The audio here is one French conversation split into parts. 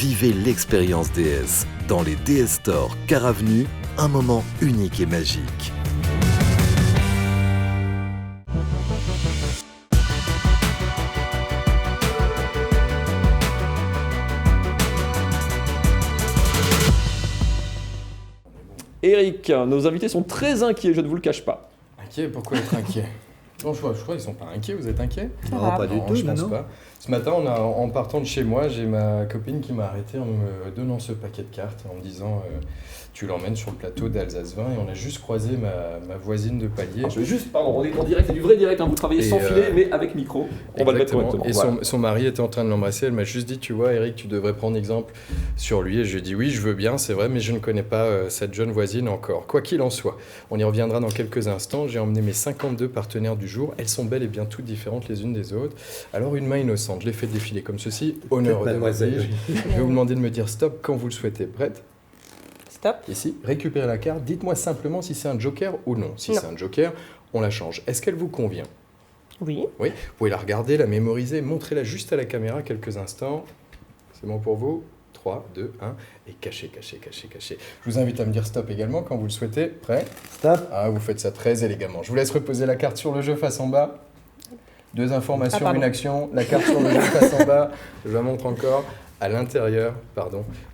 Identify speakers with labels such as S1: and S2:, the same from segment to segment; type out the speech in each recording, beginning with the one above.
S1: Vivez l'expérience DS. Dans les DS Store Car Avenue, un moment unique et magique.
S2: Eric, nos invités sont très inquiets, je ne vous le cache pas.
S3: Inquiets? Pourquoi être inquiets? Non, je crois qu'ils ne sont pas inquiets, vous êtes inquiets?
S4: Non, pas du tout,
S3: je pense
S4: non.
S3: pas. Ce matin, en partant de chez moi, j'ai ma copine qui m'a arrêté en me donnant ce paquet de cartes, en me disant tu l'emmènes sur le plateau d'Alsace 20, et on a juste croisé ma voisine de palier.
S2: Alors, je vais juste, pardon, on est en direct, c'est du vrai direct, hein, vous travaillez sans filet, mais avec micro. On va le mettre correctement.
S3: Et
S2: voilà.
S3: son mari était en train de l'embrasser, elle m'a juste dit, tu vois Eric, tu devrais prendre exemple sur lui. Et je lui ai dit, oui, je veux bien, c'est vrai, mais je ne connais pas cette jeune voisine encore. Quoi qu'il en soit, on y reviendra dans quelques instants. J'ai emmené mes 52 partenaires du jour. Elles sont bel et bien toutes différentes les unes des autres. Alors une main innocente, je les fais défiler comme ceci. Honneur de
S4: mademoiselle.
S3: Je vais vous demander de me dire stop quand vous le souhaitez. Prête?
S5: Stop.
S3: Ici, récupérez la carte. Dites-moi simplement si c'est un joker ou non. Si
S5: Non.
S3: c'est un joker, on la change. Est-ce qu'elle vous convient?
S5: Oui.
S3: Oui, vous pouvez la regarder, la mémoriser, montrez-la juste à la caméra quelques instants. C'est bon pour vous? 3, 2, 1, et cachez. Je vous invite à me dire stop également quand vous le souhaitez. Prêt?
S4: Stop.
S3: Ah, vous faites ça très élégamment. Je vous laisse reposer la carte sur le jeu face en bas. 2 informations,
S5: pardon.
S3: une action. La carte sur le jeu face en bas. Je la montre encore à l'intérieur,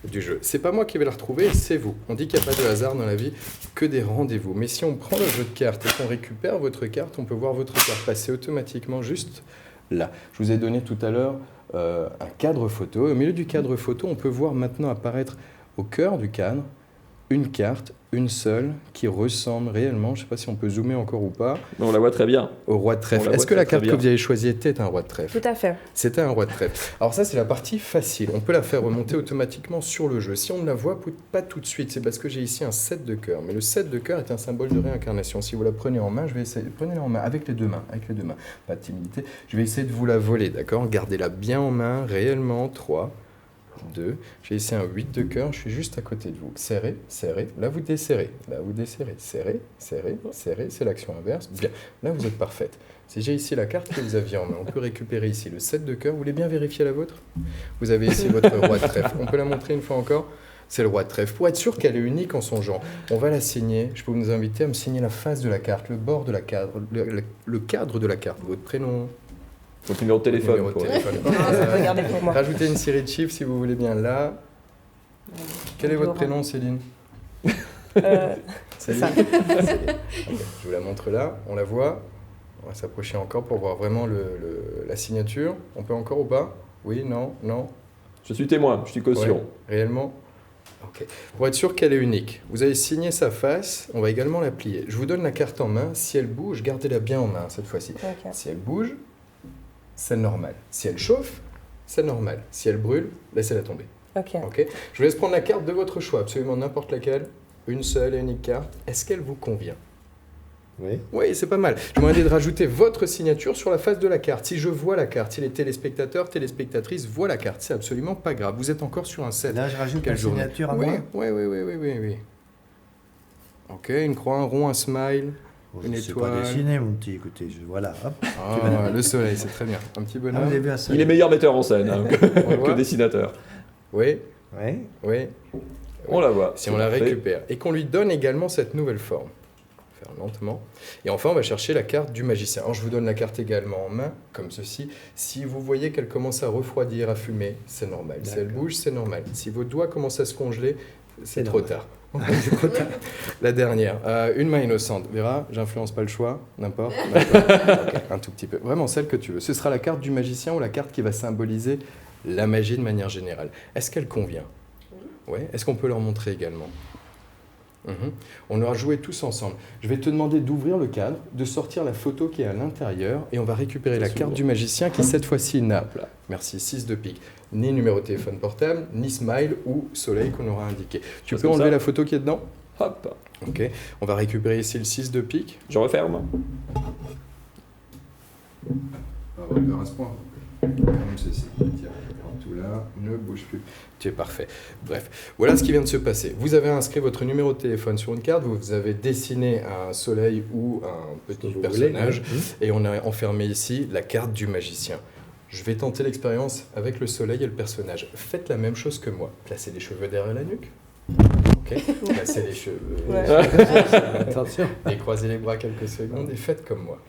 S3: du jeu. C'est pas moi qui vais la retrouver, c'est vous. On dit qu'il n'y a pas de hasard dans la vie, que des rendez-vous. Mais si on prend le jeu de cartes et qu'on récupère votre carte, on peut voir votre carte passer automatiquement juste là. Je vous ai donné tout à l'heure un cadre photo. Au milieu du cadre photo, on peut voir maintenant apparaître au cœur du cadre une carte, une seule, qui ressemble réellement, je ne sais pas si on peut zoomer encore ou pas,
S2: Mais on la voit très bien.
S3: au roi de trèfle.
S2: On la
S3: Est-ce
S2: voit
S3: que la
S2: très
S3: carte
S2: bien.
S3: que vous avez choisie était un roi de trèfle?
S5: Tout à fait.
S3: C'était un roi de trèfle. Alors ça, c'est la partie facile. On peut la faire remonter automatiquement sur le jeu. Si on ne la voit pas tout de suite, c'est parce que j'ai ici un 7 de cœur. Mais le 7 de cœur est un symbole de réincarnation. Si vous la prenez en main, je vais essayer... Prenez-la en main avec les deux mains. Pas de timidité. Je vais essayer de vous la voler, d'accord? Gardez-la bien en main, réellement. 3, 2. J'ai ici un 8 de cœur. Je suis juste à côté de vous. Serrez. Là, vous desserrez. Serrez. C'est l'action inverse. Bien. Là, vous êtes parfaite. Si j'ai ici la carte que vous aviez en main, on peut récupérer ici le 7 de cœur. Vous voulez bien vérifier la vôtre? Vous avez ici votre roi de trèfle. On peut la montrer une fois encore? C'est le roi de trèfle. Pour être sûr qu'elle est unique en son genre, on va la signer. Je peux vous inviter à me signer la face de la carte, le bord de la carte, le cadre de la carte, votre prénom,
S2: Votre numéro de téléphone.
S3: numéro de
S2: quoi.
S3: téléphone.
S5: Non, ça peut garder pour moi.
S3: Rajoutez une série de chiffres si vous voulez bien là. Quel est votre prénom, Céline?
S5: C'est ça.
S3: Ok, je vous la montre là, on la voit. On va s'approcher encore pour voir vraiment la signature. On peut encore ou pas? Oui, non.
S2: Je suis témoin, je suis caution.
S3: Ouais, réellement? Ok. Pour être sûr qu'elle est unique, vous avez signé sa face, on va également la plier. Je vous donne la carte en main. Si elle bouge, gardez-la bien en main cette fois-ci.
S5: Ok.
S3: Si elle bouge, c'est normal. Si elle chauffe, c'est normal. Si elle brûle, laissez-la tomber.
S5: Ok.
S3: Ok. Je vous laisse prendre la carte de votre choix, absolument n'importe laquelle. Une seule et unique carte. Est-ce qu'elle vous convient?
S4: Oui.
S3: Oui, c'est pas mal. Je vous demande de rajouter votre signature sur la face de la carte. Si je vois la carte, si les téléspectateurs, téléspectatrices voient la carte, c'est absolument pas grave. Vous êtes encore sur un 7.
S4: Là, je rajoute
S3: Quelle
S4: la
S3: journée?
S4: signature à
S3: Oui,
S4: moi.
S3: oui. Ok, une croix, un rond, un smile.
S4: Bon,
S3: Une
S4: je sais
S3: étoile.
S4: pas dessiner, mon petit. Écoutez, voilà. Hop.
S3: Ah, le soleil, c'est très bien. Un petit
S4: Ah, vous
S3: bonhomme.
S4: avez vu un seul.
S2: Il est meilleur metteur en scène hein,
S3: On le
S2: que
S3: voit
S2: dessinateur.
S3: Oui.
S4: Oui.
S2: On la voit.
S3: Si on la
S2: Parfait.
S3: récupère et qu'on lui donne également cette nouvelle forme. Faire lentement. Et enfin, on va chercher la carte du magicien. Alors, je vous donne la carte également en main, comme ceci. Si vous voyez qu'elle commence à refroidir, à fumer, c'est normal. Si elle bouge, c'est normal. Si vos doigts commencent à se congeler, c'est trop tard. La dernière, une main innocente. Vera, j'influence pas le choix, n'importe. Ok, un tout petit peu. Vraiment celle que tu veux. Ce sera la carte du magicien ou la carte qui va symboliser la magie de manière générale. Est-ce qu'elle convient? Oui. Est-ce qu'on peut leur montrer également? On leur a joué tous ensemble. Je vais te demander d'ouvrir le cadre, de sortir la photo qui est à l'intérieur et on va récupérer la carte du magicien qui cette fois-ci n'a, merci, 6 de pique, ni numéro de téléphone portable, ni smile ou soleil qu'on aura indiqué. Tu peux enlever la photo qui est dedans?
S2: Hop,
S3: Ok, on va récupérer ici le 6 de pique.
S2: je referme.
S3: On va faire à ce point. Comme ceci. Tiens, tout là, ne bouge plus. Tu es parfait. Bref, voilà ce qui vient de se passer. Vous avez inscrit votre numéro de téléphone sur une carte, vous avez dessiné un soleil ou un petit personnage, et on a enfermé ici la carte du magicien. Je vais tenter l'expérience avec le soleil et le personnage. Faites la même chose que moi. Placez les cheveux derrière la nuque. Ok. Placez les cheveux.
S5: Ouais.
S4: Attention.
S3: Et croisez les bras quelques secondes et faites comme moi.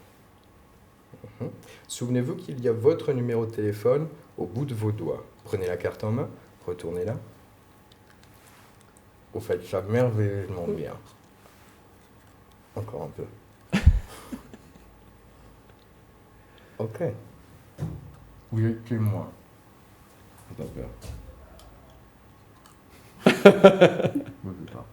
S3: Souvenez-vous qu'il y a votre numéro de téléphone au bout de vos doigts. Prenez la carte en main, retournez-la. Vous faites ça merveilleusement bien. Encore un peu. Ok. Vous êtes témoin. Pas peur. Moi, je sais pas.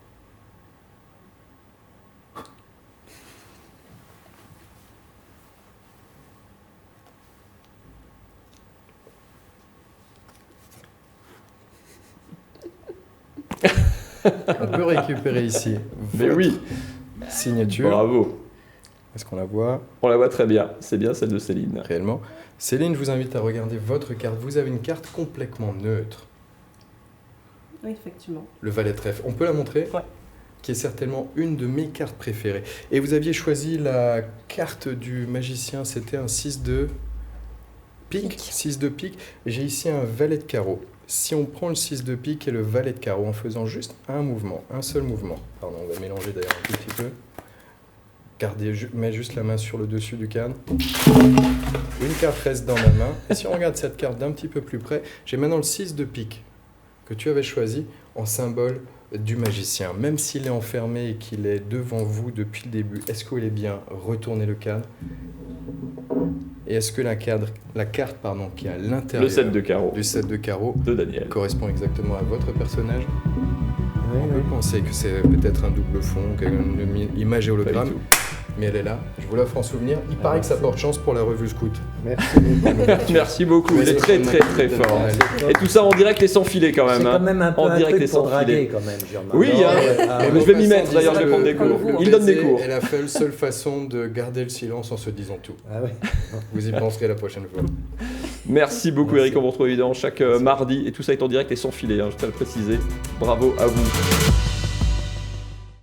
S3: On peut récupérer ici
S2: Mais
S3: votre
S2: oui,
S3: signature.
S2: bravo.
S3: Est-ce qu'on la voit
S2: On la voit très bien. C'est bien celle de Céline.
S3: réellement? Céline, je vous invite à regarder votre carte. Vous avez une carte complètement neutre.
S5: Oui, effectivement.
S3: Le valet de trèfle. On peut la montrer?
S5: Ouais.
S3: Qui est certainement une de mes cartes préférées. Et vous aviez choisi la carte du magicien, c'était un 6 de pique. 6 de pique. J'ai ici un valet de carreau. Si on prend le 6 de pique et le valet de carreau en faisant juste un mouvement, un seul mouvement, pardon, on va mélanger d'ailleurs un tout petit peu. Mets juste la main sur le dessus du cadre. Une carte reste dans ma main. Et si on regarde cette carte d'un petit peu plus près, j'ai maintenant le 6 de pique que tu avais choisi en symbole du magicien. Même s'il est enfermé et qu'il est devant vous depuis le début, est-ce qu'il est bien? Retournez le cadre. Et est-ce que la carte qui est à l'intérieur
S2: Le 7 de carreau
S3: du 7 de carreau
S2: de Daniel.
S3: correspond exactement à votre personnage?
S4: Oui,
S3: On peut penser que c'est peut-être un double fond, une image
S2: Pas
S3: hologramme,
S2: du tout.
S3: mais elle est là. Je vous l'offre en souvenir. Il paraît que ça
S4: merci.
S3: porte chance pour la revue Scout.
S4: Merci beaucoup.
S2: Merci beaucoup, il est très très très fort. Et tout ça en direct et sans filet quand même.
S4: C'est
S2: hein.
S4: quand même un peu
S2: En
S4: un
S2: direct et
S4: truc
S2: sans
S4: pour draguer
S2: filet.
S4: quand même, j'ai remarqué.
S2: Oui,
S4: Non,
S2: hein.
S4: ouais, ah,
S2: Mais je vais m'y mettre d'ailleurs, je vais prendre des cours. Il donne des cours.
S3: Elle a fait la seule façon de garder le silence en se disant tout.
S4: Ah ouais.
S3: Vous y penserez la prochaine fois.
S2: Merci beaucoup
S4: Merci.
S2: Eric, on vous retrouve évidemment chaque mardi et tout ça est en direct et sans filet, hein, je tiens à le préciser. Bravo à vous.